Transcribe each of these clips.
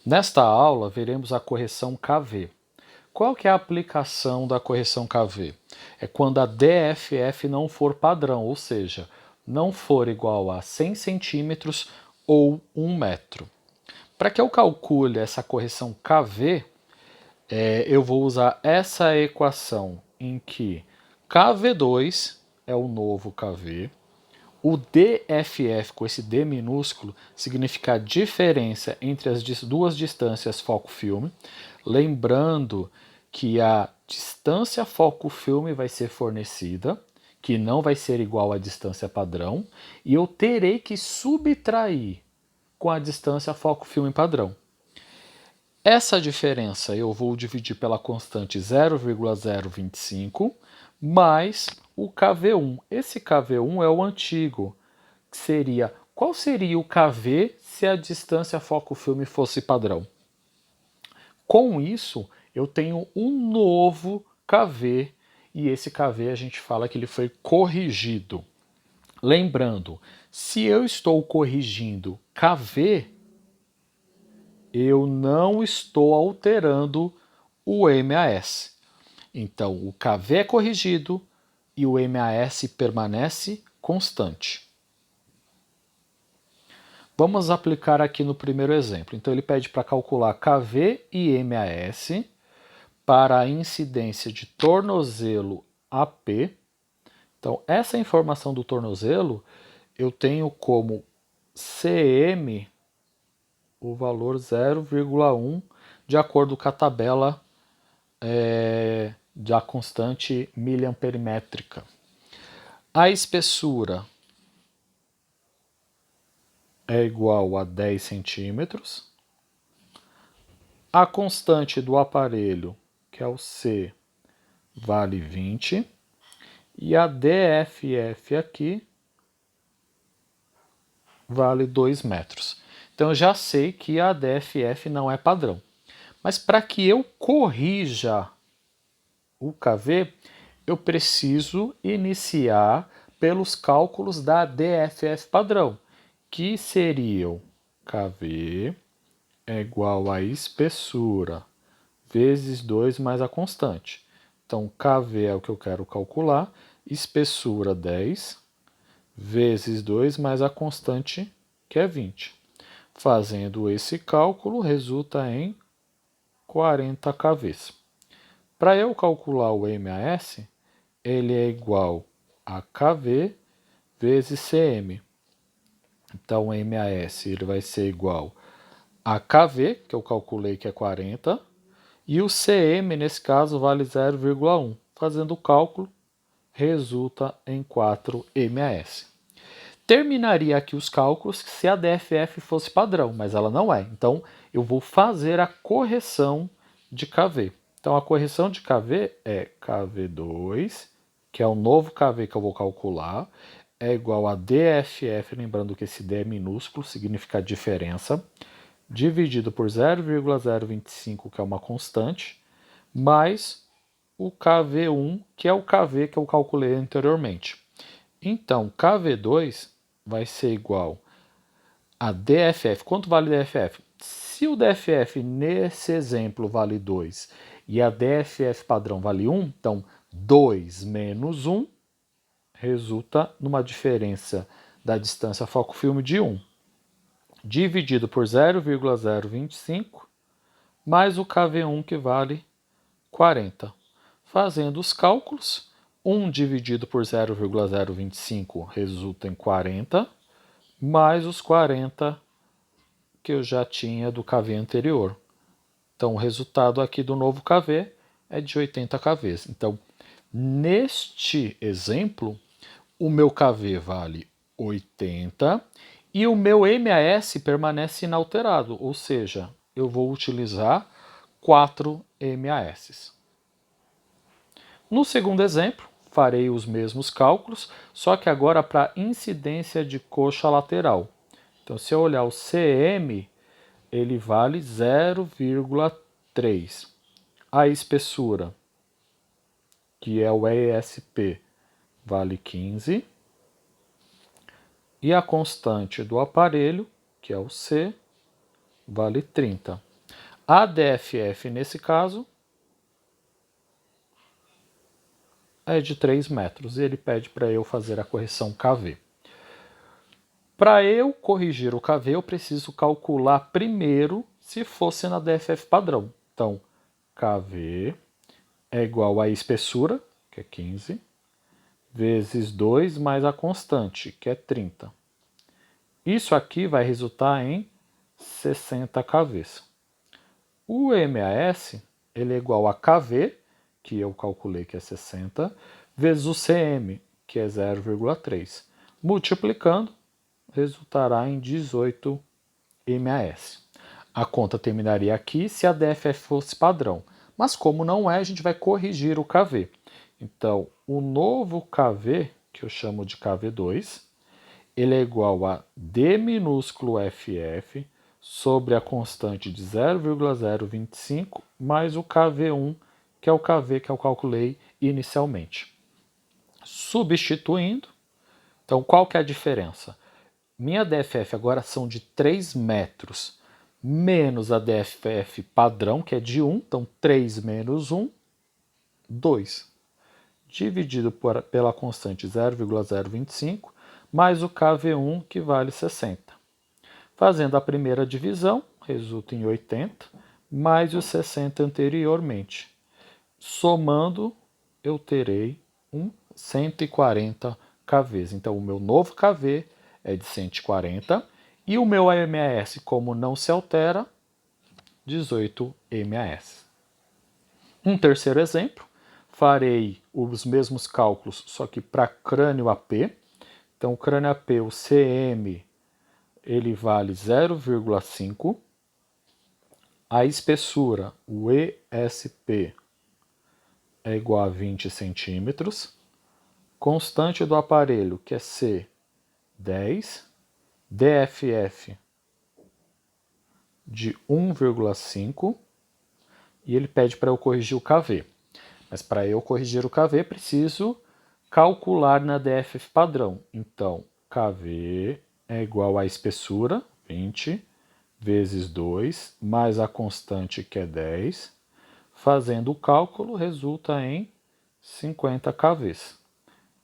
Nesta aula, veremos a correção KV. Qual que é a aplicação da correção KV? É quando a DFF não for padrão, ou seja, não for igual a 100 centímetros ou 1 metro. Para que eu calcule essa correção KV, eu vou usar essa equação em que KV2 é o novo KV, o DFF, com esse D minúsculo, significa a diferença entre as duas distâncias foco-filme. Lembrando que a distância foco-filme vai ser fornecida, que não vai ser igual à distância padrão, e eu terei que subtrair com a distância foco-filme padrão. Essa diferença eu vou dividir pela constante 0,025 mais o KV1. Esse KV1 é o antigo, que seria, qual seria o KV se a distância foco-filme fosse padrão? Com isso, eu tenho um novo KV, e esse KV a gente fala que ele foi corrigido. Lembrando, se eu estou corrigindo KV, eu não estou alterando o MAS. Então, o KV é corrigido e o MAS permanece constante. Vamos aplicar aqui no primeiro exemplo. Então, ele pede para calcular KV e MAS para a incidência de tornozelo AP. Então, essa informação do tornozelo eu tenho como CM o valor 0,1 de acordo com a tabela da constante miliamperimétrica. A espessura é igual a 10 centímetros. A constante do aparelho, que é o C, vale 20. E a DFF aqui vale 2 metros. Então eu já sei que a DFF não é padrão. Mas para que eu corrija o KV, eu preciso iniciar pelos cálculos da DFF padrão, que seriam KV é igual a espessura vezes 2 mais a constante. Então, KV é o que eu quero calcular, espessura 10 vezes 2 mais a constante, que é 20. Fazendo esse cálculo, resulta em 40 kVs. Para eu calcular o MAS, ele é igual a KV vezes CM. Então, o MAS ele vai ser igual a KV, que eu calculei que é 40, e o CM, nesse caso, vale 0,1. Fazendo o cálculo, resulta em 4 MAS. Terminaria aqui os cálculos se a DFF fosse padrão, mas ela não é. Então, eu vou fazer a correção de KV. Então, a correção de KV é KV2, que é o novo KV que eu vou calcular, é igual a DFF, lembrando que esse D é minúsculo, significa diferença, dividido por 0,025, que é uma constante, mais o KV1, que é o KV que eu calculei anteriormente. Então, KV2 vai ser igual a DFF. Quanto vale DFF? Se o DFF nesse exemplo vale 2 e a DFF padrão vale 1, então 2 menos 1 resulta numa diferença da distância foco-filme de 1, dividido por 0,025, mais o KV1 que vale 40. Fazendo os cálculos, 1 dividido por 0,025 resulta em 40, mais os 40 que eu já tinha do KV anterior. Então, o resultado aqui do novo KV é de 80 kVs. Então, neste exemplo, o meu KV vale 80 e o meu MAS permanece inalterado, ou seja, eu vou utilizar 4 MAS. No segundo exemplo, farei os mesmos cálculos, só que agora para incidência de coxa lateral. Então, se eu olhar o CM, ele vale 0,3. A espessura, que é o ESP, vale 15. E a constante do aparelho, que é o C, vale 30. A DFF, nesse caso, é de 3 metros e ele pede para eu fazer a correção KV. Para eu corrigir o KV, eu preciso calcular primeiro se fosse na DFF padrão. Então, KV é igual à espessura, que é 15, vezes 2 mais a constante, que é 30. Isso aqui vai resultar em 60 kVs. O MAS ele é igual a KV, que eu calculei que é 60, vezes o CM, que é 0,3. Multiplicando, resultará em 18 MAS. A conta terminaria aqui se a DFF fosse padrão, mas como não é, a gente vai corrigir o KV. Então, o novo KV, que eu chamo de KV2, ele é igual a D minúsculo FF sobre a constante de 0,025 mais o KV1, que é o KV que eu calculei inicialmente. Substituindo, então qual que é a diferença? Minha DFF agora são de 3 metros, menos a DFF padrão, que é de 1, então 3 menos 1, 2. Dividido pela constante 0,025, mais o KV1, que vale 60. Fazendo a primeira divisão, resulta em 80, mais os 60 anteriormente. Somando, eu terei 140 kVs. Então, o meu novo KV é de 140 e o meu MAS, como não se altera, 18 MAS. Um terceiro exemplo, farei os mesmos cálculos, só que para crânio AP. Então, o crânio AP, o CM, ele vale 0,5. A espessura, o ESP, é igual a 20 centímetros. Constante do aparelho, que é C, 10. DFF de 1,5. E ele pede para eu corrigir o KV. Mas para eu corrigir o KV, preciso calcular na DFF padrão. Então, KV é igual à espessura, 20, vezes 2, mais a constante, que é 10. Fazendo o cálculo, resulta em 50 kVs.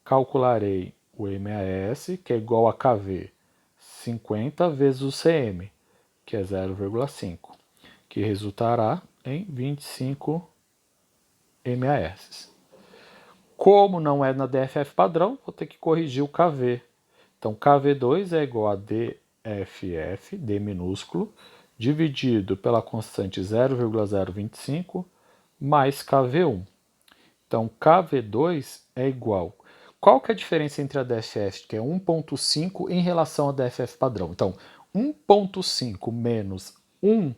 Calcularei o MAS, que é igual a KV, 50 vezes o CM, que é 0,5, que resultará em 25 MAS. Como não é na DFF padrão, vou ter que corrigir o KV. Então, KV2 é igual a DFF, D minúsculo, dividido pela constante 0,025, mais KV1. Então, KV2 é igual. Qual que é a diferença entre a DFF, que é 1,5, em relação à DFF padrão? Então, 1,5 menos 1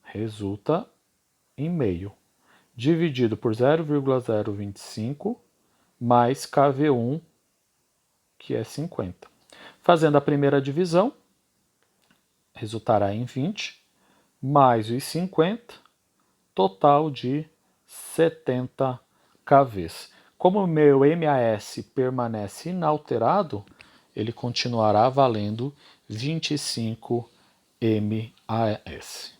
resulta em meio, dividido por 0,025 mais KV1, que é 50. Fazendo a primeira divisão, resultará em 20, mais os 50, total de 70 kVs. Como o meu MAS permanece inalterado, ele continuará valendo 25 MAS.